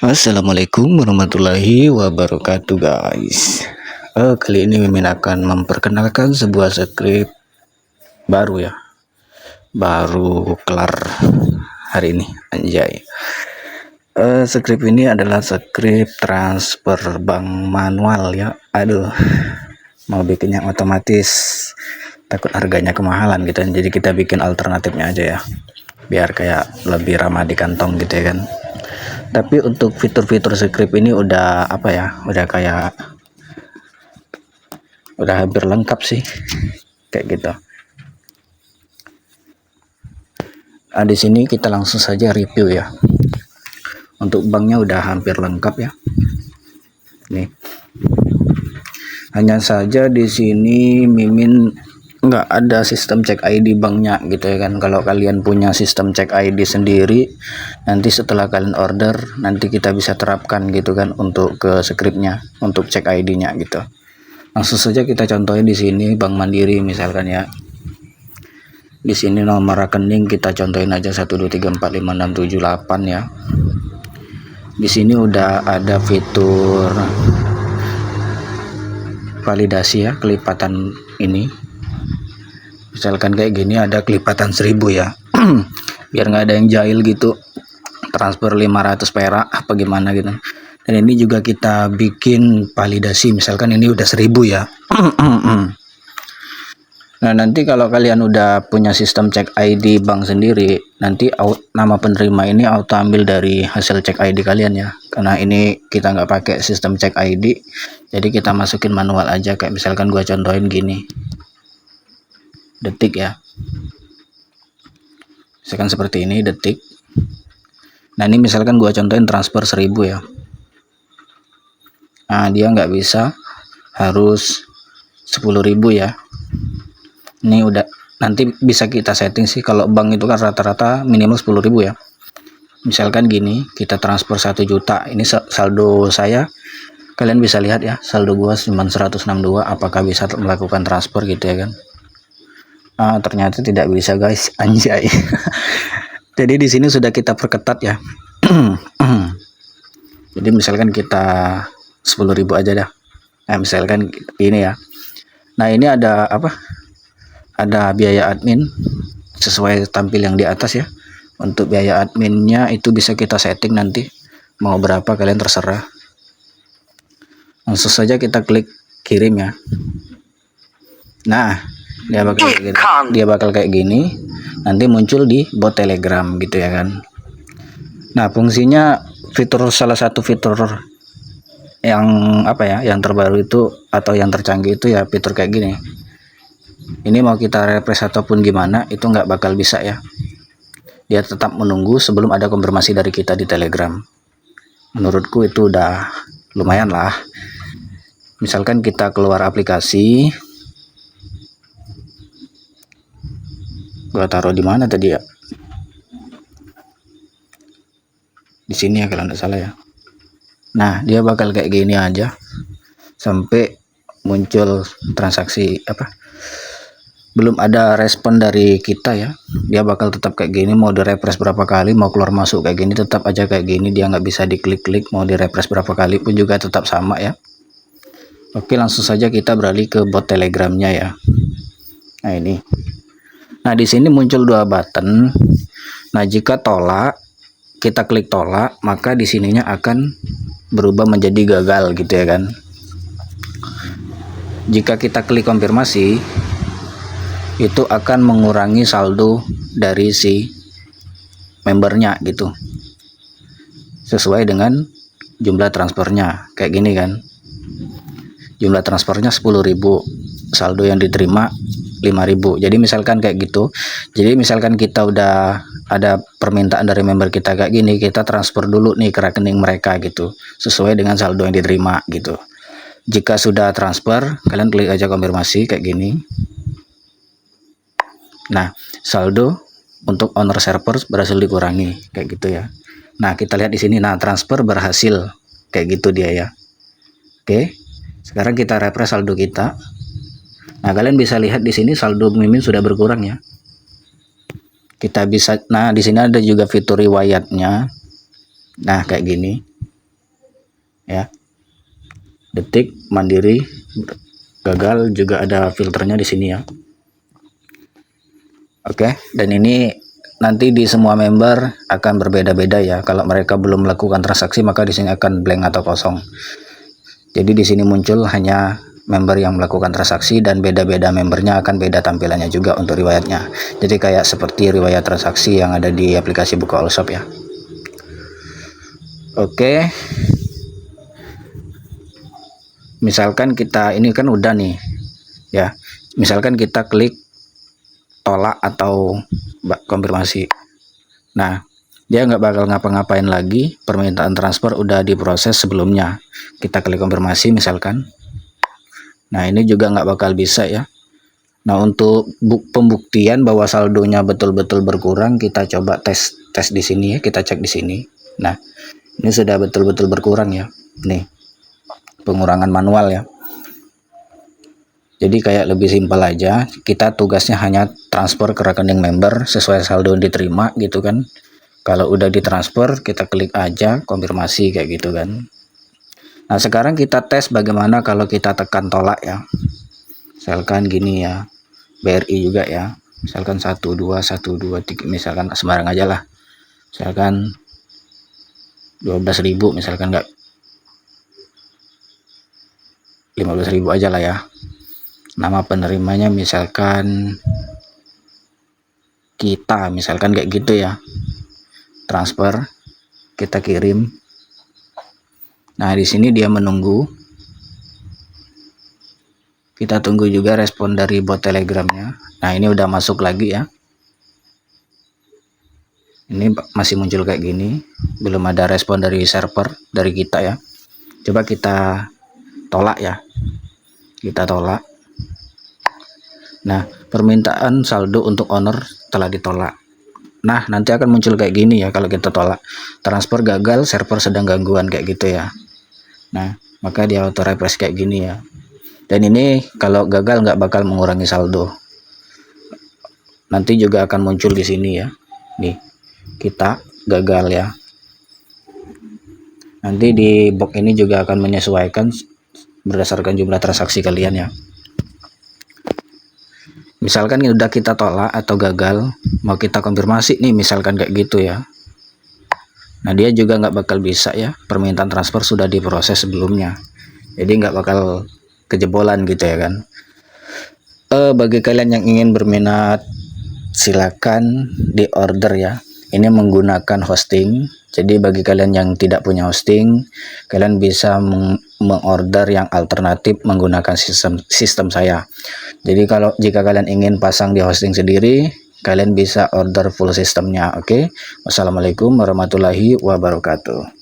Assalamualaikum warahmatullahi wabarakatuh guys. Kali ini Mimin akan memperkenalkan sebuah script baru ya. Baru kelar hari ini anjay. Script ini adalah script transfer bank manual ya. Aduh, mau bikin yang otomatis takut harganya kemahalan gitu. Jadi kita bikin alternatifnya aja ya, biar kayak lebih ramah di kantong gitu ya kan. Tapi untuk fitur-fitur script ini udah apa ya, udah hampir lengkap sih kayak gitu. Di sini kita langsung saja review ya. Untuk banknya udah hampir lengkap ya. Nih, hanya saja di sini Mimin nggak ada sistem cek ID banknya gitu ya kan. Kalau kalian punya sistem cek ID sendiri, nanti setelah kalian order nanti kita bisa terapkan gitu kan untuk ke scriptnya, untuk cek ID-nya gitu. Langsung saja kita contohin di sini Bank Mandiri misalkan ya. Di sini nomor rekening kita contohin aja 123456778 ya. Di sini udah ada fitur validasi ya, kelipatan ini. Misalkan kayak gini ada kelipatan 1000 ya. Biar nggak ada yang jahil gitu, transfer 500 perak apa gimana gitu. Dan ini juga kita bikin validasi, misalkan ini udah 1000 ya. Nah, nanti kalau kalian udah punya sistem cek ID bank sendiri, nanti nama penerima ini auto ambil dari hasil cek ID kalian ya. Karena ini kita nggak pakai sistem cek ID, jadi kita masukin manual aja. Kayak misalkan gua contohin gini, detik ya, misalkan seperti ini detik. Nah, ini misalkan gua contohin transfer 1000 ya. Nah, dia nggak bisa, harus 10.000 ya. Ini udah, nanti bisa kita setting sih. Kalau bank itu kan rata-rata minimal 10.000 ya. Misalkan gini, kita transfer 1 juta. Ini saldo saya, kalian bisa lihat ya, saldo gua cuma 162. Apakah bisa melakukan transfer gitu ya kan? Ternyata tidak bisa guys, anjay. Jadi di sini sudah kita perketat ya. Jadi misalkan kita 10.000 aja dah. Nah, misalkan ini ya. Nah, ini ada apa? Ada biaya admin sesuai tampil yang di atas ya. Untuk biaya adminnya itu bisa kita setting nanti mau berapa, kalian terserah. Langsung saja kita klik kirim ya. Nah, dia bakal kayak gini, nanti muncul di bot Telegram gitu ya kan. Nah, fungsinya salah satu fitur yang apa ya, yang terbaru itu atau yang tercanggih itu ya fitur kayak gini. Ini mau kita refresh ataupun gimana itu nggak bakal bisa ya. Dia tetap menunggu sebelum ada konfirmasi dari kita di Telegram. Menurutku itu udah lumayan lah. Misalkan kita keluar aplikasi, gua taruh di mana tadi ya? Di sini ya kalau nggak salah ya. Nah, dia bakal kayak gini aja sampai muncul transaksi apa, belum ada respon dari kita ya. Dia bakal tetap kayak gini, mau di refresh berapa kali, mau keluar masuk kayak gini tetap aja kayak gini. Dia nggak bisa diklik-klik, mau di refresh berapa kali pun juga tetap sama ya. Oke, langsung saja kita beralih ke bot Telegramnya ya. Nah, ini. Nah, di sini muncul 2 button. Nah, jika tolak, kita klik tolak, maka di sininya akan berubah menjadi gagal gitu ya kan. Jika kita klik konfirmasi, itu akan mengurangi saldo dari si membernya gitu, sesuai dengan jumlah transfernya kayak gini kan. Jumlah transfernya 10.000, saldo yang diterima 5.000. Jadi misalkan kayak gitu. Jadi misalkan kita udah ada permintaan dari member kita kayak gini, kita transfer dulu nih ke rekening mereka gitu, sesuai dengan saldo yang diterima gitu. Jika sudah transfer, kalian klik aja konfirmasi kayak gini. Nah, saldo untuk owner server berhasil dikurangi kayak gitu ya. Nah, kita lihat di sini. Nah, transfer berhasil kayak gitu dia ya. Oke. Sekarang kita refresh saldo kita. Nah, kalian bisa lihat di sini saldo Mimin sudah berkurang ya. Kita bisa, nah di sini ada juga fitur riwayatnya. Nah, kayak gini. ya. Detik, Mandiri, Gagal juga ada filternya di sini ya. Oke, dan ini nanti di semua member akan berbeda-beda ya. Kalau mereka belum melakukan transaksi maka di sini akan blank atau kosong. Jadi di sini muncul hanya member yang melakukan transaksi, dan beda-beda membernya akan beda tampilannya juga untuk riwayatnya. Jadi kayak seperti riwayat transaksi yang ada di aplikasi Buka All Shop ya. Oke. Misalkan kita ini kan udah nih ya. Misalkan kita klik tolak atau konfirmasi. Nah, dia nggak bakal ngapa-ngapain lagi, permintaan transfer udah diproses sebelumnya. Kita klik konfirmasi misalkan. Nah, ini juga nggak bakal bisa ya. Nah, untuk pembuktian bahwa saldonya betul-betul berkurang, kita coba tes di sini ya, kita cek di sini. Nah, ini sudah betul-betul berkurang ya. Nih, pengurangan manual ya. Jadi kayak lebih simpel aja, kita tugasnya hanya transfer ke rekening member sesuai saldo yang diterima gitu kan. Kalau udah ditransfer, kita klik aja konfirmasi kayak gitu kan. Nah, sekarang kita tes bagaimana kalau kita tekan tolak ya. Misalkan gini ya, BRI juga ya. Misalkan 12, 123, misalkan sembarang aja lah. Misalkan 12.000, misalkan enggak 15.000 aja lah ya. Nama penerimanya misalkan kita, misalkan kayak gitu ya. Transfer, kita kirim. Nah, di sini dia menunggu. Kita tunggu juga respon dari bot telegramnya. Nah, ini udah masuk lagi ya. Ini masih muncul kayak gini, belum ada respon dari server, dari kita ya. Coba kita tolak ya. Kita tolak. Nah, permintaan saldo untuk owner telah ditolak. Nah, nanti akan muncul kayak gini ya kalau kita tolak. Transfer gagal, server sedang gangguan kayak gitu ya. Nah, maka dia auto refresh kayak gini ya. Dan ini kalau gagal nggak bakal mengurangi saldo. Nanti juga akan muncul di sini ya. Nih, kita gagal ya. Nanti di box ini juga akan menyesuaikan berdasarkan jumlah transaksi kalian ya. Misalkan udah kita tolak atau gagal, mau kita konfirmasi nih misalkan kayak gitu ya. Nah, dia juga nggak bakal bisa ya, permintaan transfer sudah diproses sebelumnya, jadi nggak bakal kejebolan gitu ya kan. Bagi kalian yang ingin berminat, silakan di order ya. Ini menggunakan hosting. Jadi bagi kalian yang tidak punya hosting, kalian bisa mengorder yang alternatif menggunakan sistem saya. Jadi jika kalian ingin pasang di hosting sendiri, kalian bisa order full sistemnya. Oke. Wassalamualaikum warahmatullahi wabarakatuh.